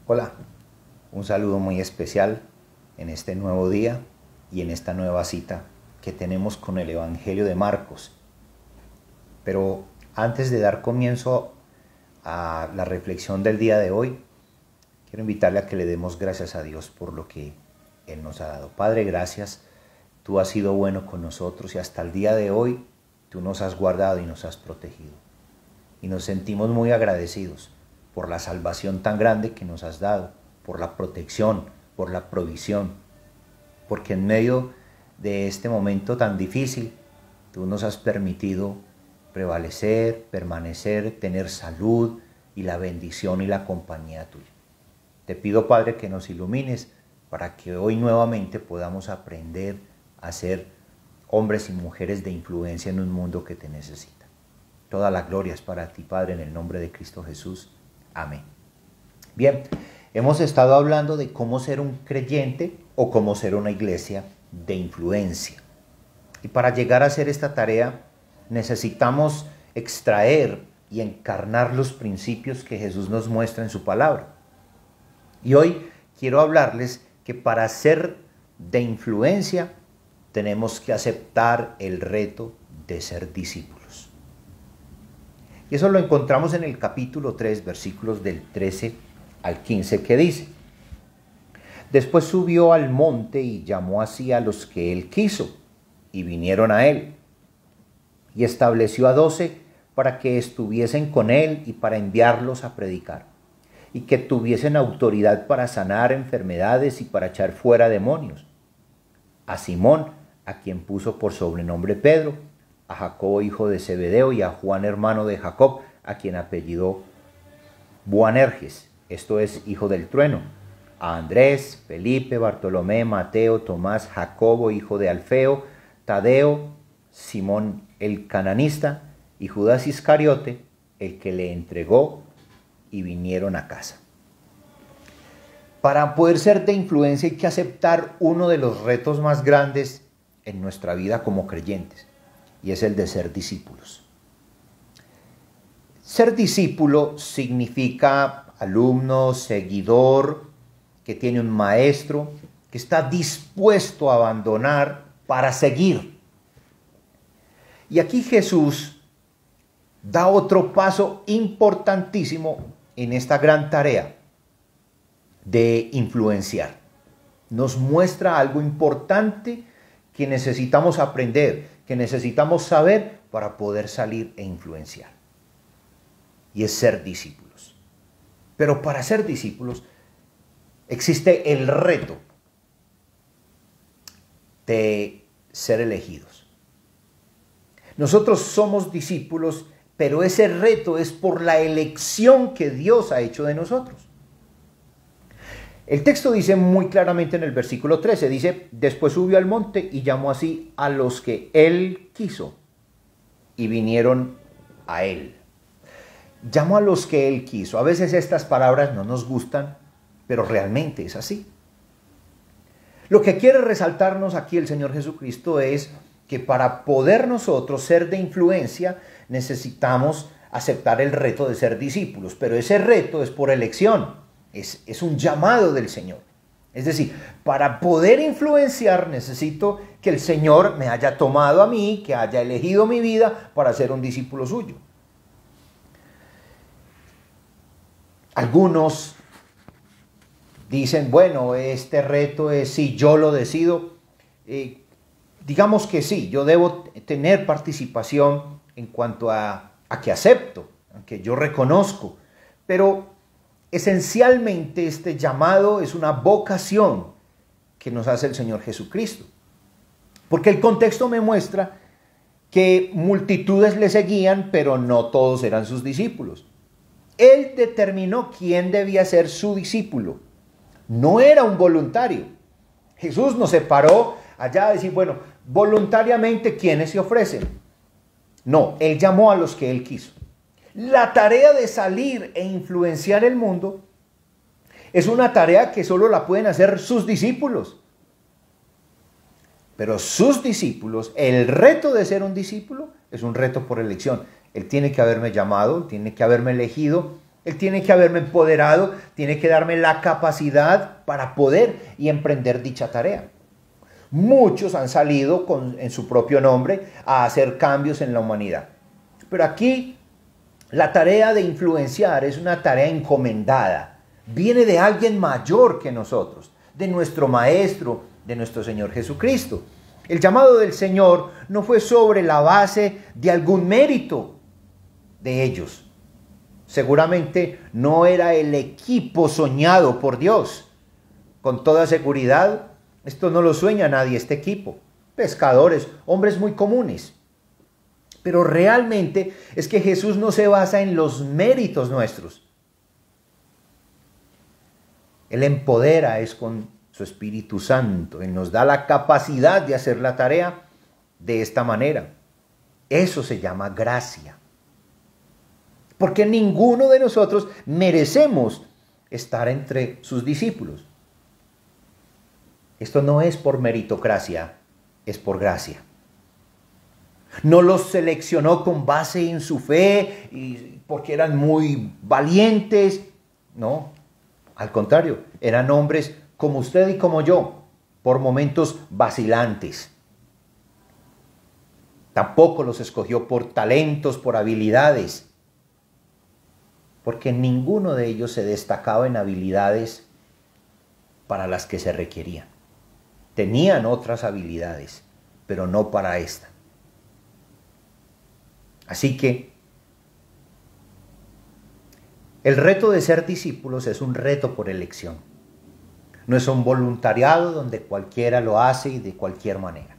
Hola, un saludo muy especial en este nuevo día y en esta nueva cita que tenemos con el Evangelio de Marcos. Pero antes de dar comienzo a la reflexión del día de hoy, quiero invitarle a que le demos gracias a Dios por lo que Él nos ha dado. Padre, gracias. Tú has sido bueno con nosotros y hasta el día de hoy tú nos has guardado y nos has protegido. Y nos sentimos muy agradecidos por la salvación tan grande que nos has dado, por la protección, por la provisión, porque en medio de este momento tan difícil, tú nos has permitido prevalecer, permanecer, tener salud y la bendición y la compañía tuya. Te pido, Padre, que nos ilumines para que hoy nuevamente podamos aprender a ser hombres y mujeres de influencia en un mundo que te necesita. Toda la gloria es para ti, Padre, en el nombre de Cristo Jesús. Amén. Bien, hemos estado hablando de cómo ser un creyente o cómo ser una iglesia de influencia. Y para llegar a hacer esta tarea necesitamos extraer y encarnar los principios que Jesús nos muestra en su palabra. Y hoy quiero hablarles que para ser de influencia tenemos que aceptar el reto de ser discípulos. Y eso lo encontramos en el capítulo 3, versículos del 13 al 15, que dice: Después subió al monte y llamó así a los que él quiso, y vinieron a él. Y estableció a 12 para que estuviesen con él y para enviarlos a predicar, y que tuviesen autoridad para sanar enfermedades y para echar fuera demonios. A Simón, a quien puso por sobrenombre Pedro, a Jacobo hijo de Zebedeo y a Juan hermano de Jacob, a quien apellidó Boanerges, esto es, hijo del trueno, a Andrés, Felipe, Bartolomé, Mateo, Tomás, Jacobo hijo de Alfeo, Tadeo, Simón el cananista y Judas Iscariote, el que le entregó, y vinieron a casa. Para poder ser de influencia hay que aceptar uno de los retos más grandes en nuestra vida como creyentes, y es el de ser discípulos. Ser discípulo significa alumno, seguidor, que tiene un maestro, que está dispuesto a abandonar para seguir. Y aquí Jesús da otro paso importantísimo en esta gran tarea de influenciar. Nos muestra algo importante que necesitamos aprender, que necesitamos saber para poder salir e influenciar. Y es ser discípulos. Pero para ser discípulos existe el reto de ser elegidos. Nosotros somos discípulos, pero ese reto es por la elección que Dios ha hecho de nosotros. El texto dice muy claramente en el versículo 13, dice: Después subió al monte y llamó así a los que él quiso, y vinieron a él. Llamó a los que él quiso. A veces estas palabras no nos gustan, pero realmente es así. Lo que quiere resaltarnos aquí el Señor Jesucristo es que para poder nosotros ser de influencia necesitamos aceptar el reto de ser discípulos, pero ese reto es por elección. Es un llamado del Señor. Es decir, para poder influenciar necesito que el Señor me haya tomado a mí, que haya elegido mi vida para ser un discípulo suyo. Algunos dicen, bueno, este reto es si yo lo decido. Digamos que sí, yo debo tener participación en cuanto a que acepto, a que yo reconozco, pero esencialmente este llamado es una vocación que nos hace el Señor Jesucristo. Porque el contexto me muestra que multitudes le seguían, pero no todos eran sus discípulos. Él determinó quién debía ser su discípulo. No era un voluntario. Jesús no se paró allá a decir, bueno, voluntariamente, ¿quiénes se ofrecen? No, Él llamó a los que Él quiso. La tarea de salir e influenciar el mundo es una tarea que solo la pueden hacer sus discípulos. Pero sus discípulos, el reto de ser un discípulo es un reto por elección. Él tiene que haberme llamado, tiene que haberme elegido Él tiene que haberme empoderado, tiene que darme la capacidad para poder y emprender dicha tarea. Muchos han salido en su propio nombre a hacer cambios en la humanidad. Pero aquí la tarea de influenciar es una tarea encomendada. Viene de alguien mayor que nosotros, de nuestro Maestro, de nuestro Señor Jesucristo. El llamado del Señor no fue sobre la base de algún mérito de ellos. Seguramente no era el equipo soñado por Dios. Con toda seguridad, esto no lo sueña nadie, este equipo. Pescadores, hombres muy comunes. Pero realmente es que Jesús no se basa en los méritos nuestros. Él empodera es con su Espíritu Santo. Él nos da la capacidad de hacer la tarea de esta manera. Eso se llama gracia. Porque ninguno de nosotros merecemos estar entre sus discípulos. Esto no es por meritocracia, es por gracia. No los seleccionó con base en su fe y porque eran muy valientes. No, al contrario, eran hombres como usted y como yo, por momentos vacilantes. Tampoco los escogió por talentos, por habilidades, porque ninguno de ellos se destacaba en habilidades para las que se requerían. Tenían otras habilidades, pero no para esta. Así que el reto de ser discípulos es un reto por elección. No es un voluntariado donde cualquiera lo hace y de cualquier manera.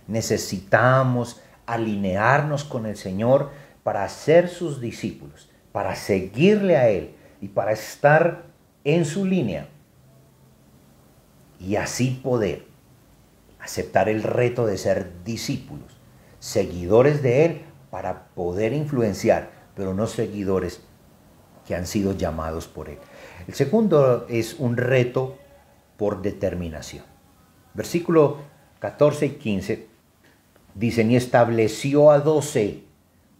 Necesitamos alinearnos con el Señor para ser sus discípulos, para seguirle a Él y para estar en su línea y así poder aceptar el reto de ser discípulos, seguidores de Él para poder influenciar, pero no seguidores que han sido llamados por Él. El segundo es un reto por determinación. Versículo 14 y 15 dicen: y estableció a 12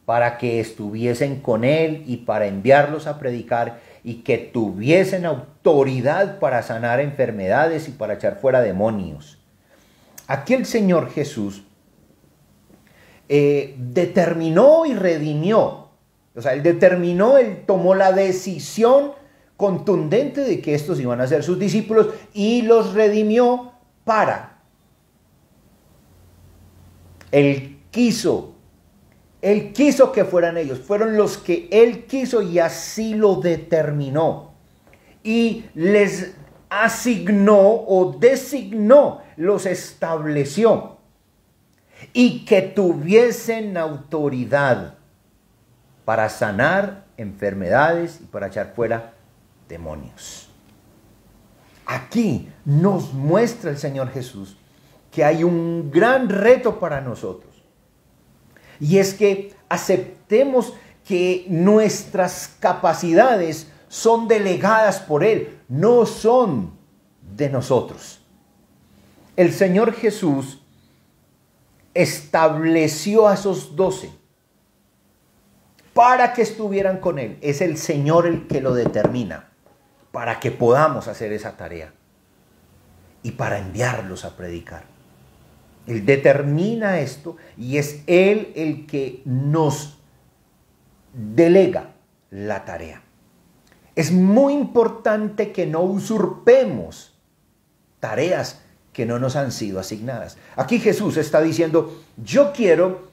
para que estuviesen con Él y para enviarlos a predicar y que tuviesen autoridad para sanar enfermedades y para echar fuera demonios. Aquí el Señor Jesús determinó y redimió. O sea, Él determinó, Él tomó la decisión contundente de que estos iban a ser sus discípulos y los redimió para. Él quiso que fueran ellos, fueron los que Él quiso y así lo determinó. Y les asignó o designó, los estableció. Y que tuviesen autoridad para sanar enfermedades y para echar fuera demonios. Aquí nos muestra el Señor Jesús que hay un gran reto para nosotros. Y es que aceptemos que nuestras capacidades son delegadas por Él, no son de nosotros. El Señor Jesús estableció a esos 12 para que estuvieran con Él. Es el Señor el que lo determina para que podamos hacer esa tarea y para enviarlos a predicar. Él determina esto y es Él el que nos delega la tarea. Es muy importante que no usurpemos tareas que no nos han sido asignadas. Aquí Jesús está diciendo: yo quiero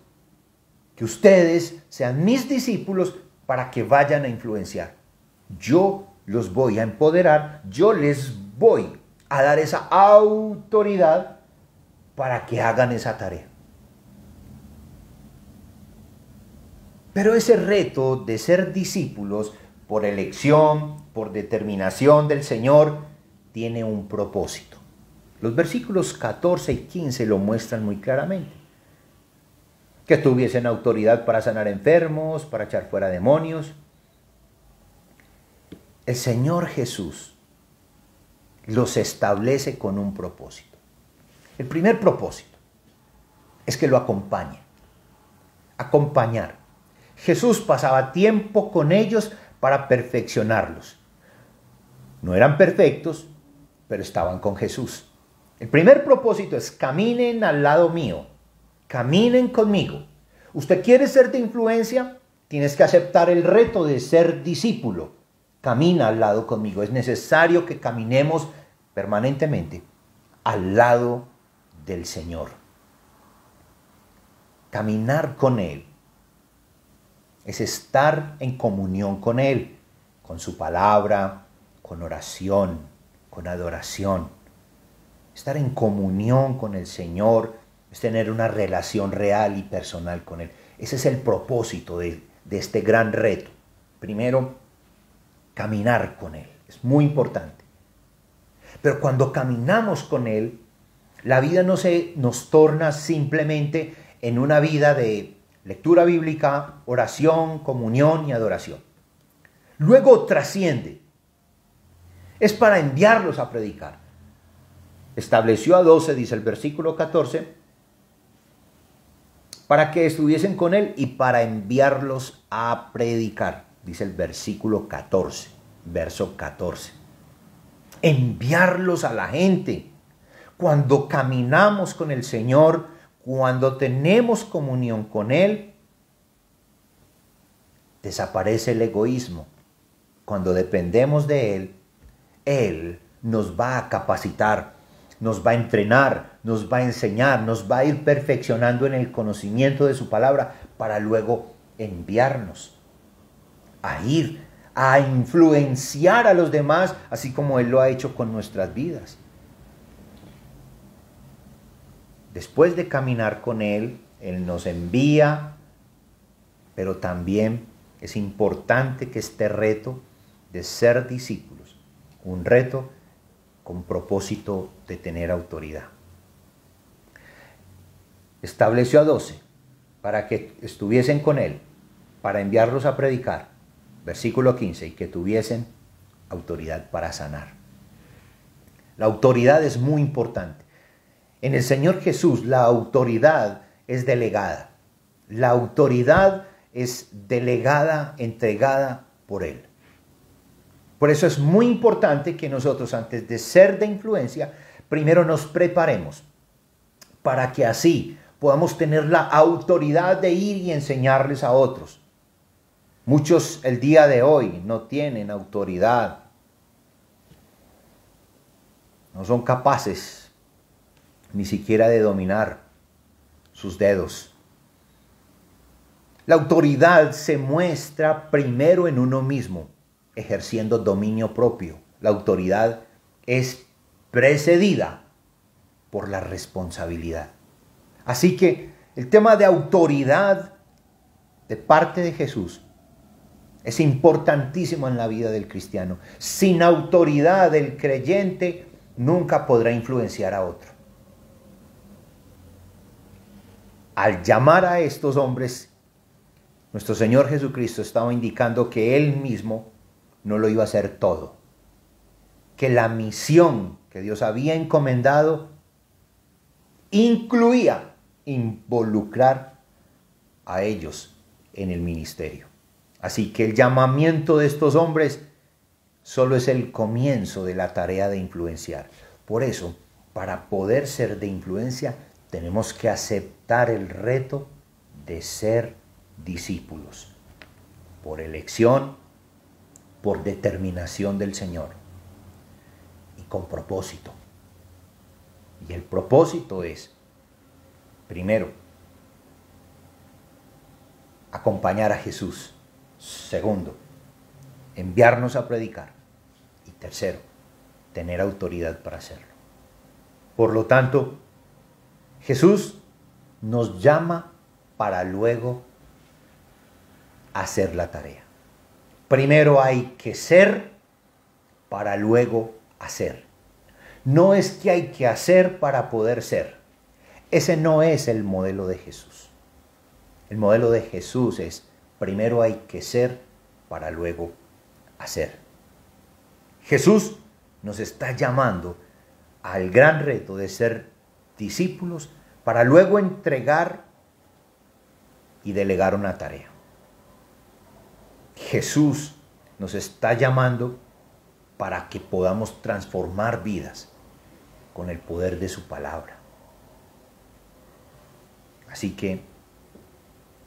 que ustedes sean mis discípulos para que vayan a influenciar. Yo los voy a empoderar, yo les voy a dar esa autoridad para que hagan esa tarea. Pero ese reto de ser discípulos por elección, por determinación del Señor, tiene un propósito. Los versículos 14 y 15 lo muestran muy claramente. Que tuviesen autoridad para sanar enfermos, para echar fuera demonios. El Señor Jesús los establece con un propósito. El primer propósito es que lo acompañen. Acompañar. Jesús pasaba tiempo con ellos para perfeccionarlos. No eran perfectos, pero estaban con Jesús. El primer propósito es: caminen al lado mío, caminen conmigo. ¿Usted quiere ser de influencia? Tienes que aceptar el reto de ser discípulo. Camina al lado conmigo. Es necesario que caminemos permanentemente al lado del Señor. Caminar con Él es estar en comunión con Él, con su palabra, con oración, con adoración. Estar en comunión con el Señor es tener una relación real y personal con Él. Ese es el propósito de este gran reto. Primero, caminar con Él. Es muy importante. Pero cuando caminamos con Él, la vida no se nos torna simplemente en una vida de lectura bíblica, oración, comunión y adoración. Luego trasciende. Es para enviarlos a predicar. Estableció a 12, dice el versículo 14, para que estuviesen con Él y para enviarlos a predicar, dice el versículo 14, verso 14. Enviarlos a la gente. Cuando caminamos con el Señor, cuando tenemos comunión con Él, desaparece el egoísmo. Cuando dependemos de Él, Él nos va a capacitar, nos va a entrenar, nos va a enseñar, nos va a ir perfeccionando en el conocimiento de su palabra para luego enviarnos a ir a influenciar a los demás, así como Él lo ha hecho con nuestras vidas. Después de caminar con Él, Él nos envía, pero también es importante que este reto de ser discípulos, un reto con propósito de tener autoridad. Estableció a 12 para que estuviesen con Él, para enviarlos a predicar, versículo 15, y que tuviesen autoridad para sanar. La autoridad es muy importante. En el Señor Jesús la autoridad es delegada. La autoridad es delegada, entregada por Él. Por eso es muy importante que nosotros, antes de ser de influencia, primero nos preparemos para que así podamos tener la autoridad de ir y enseñarles a otros. Muchos el día de hoy no tienen autoridad. No son capaces ni siquiera de dominar sus dedos. La autoridad se muestra primero en uno mismo, ejerciendo dominio propio. La autoridad es precedida por la responsabilidad. Así que el tema de autoridad de parte de Jesús es importantísimo en la vida del cristiano. Sin autoridad, el creyente nunca podrá influenciar a otro. Al llamar a estos hombres, nuestro Señor Jesucristo estaba indicando que Él mismo no lo iba a hacer todo. Que la misión que Dios había encomendado incluía involucrar a ellos en el ministerio. Así que el llamamiento de estos hombres solo es el comienzo de la tarea de influenciar. Por eso, para poder ser de influencia, tenemos que aceptar el reto de ser discípulos, por elección, por determinación del Señor y con propósito. Y el propósito es, primero, acompañar a Jesús. Segundo, enviarnos a predicar. Y tercero, tener autoridad para hacerlo. Por lo tanto, Jesús nos llama para luego hacer la tarea. Primero hay que ser para luego hacer. No es que hay que hacer para poder ser. Ese no es el modelo de Jesús. El modelo de Jesús es: primero hay que ser para luego hacer. Jesús nos está llamando al gran reto de ser discípulos para luego entregar y delegar una tarea. Jesús nos está llamando para que podamos transformar vidas con el poder de su palabra. Así que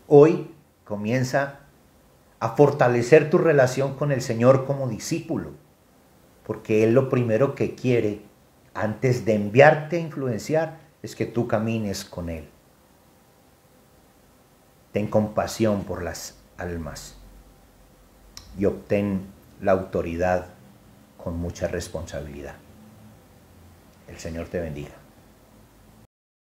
hoy comienza a fortalecer tu relación con el Señor como discípulo, porque Él lo primero que quiere antes de enviarte a influenciar es que tú camines con Él. Ten compasión por las almas y obtén la autoridad con mucha responsabilidad. El Señor te bendiga.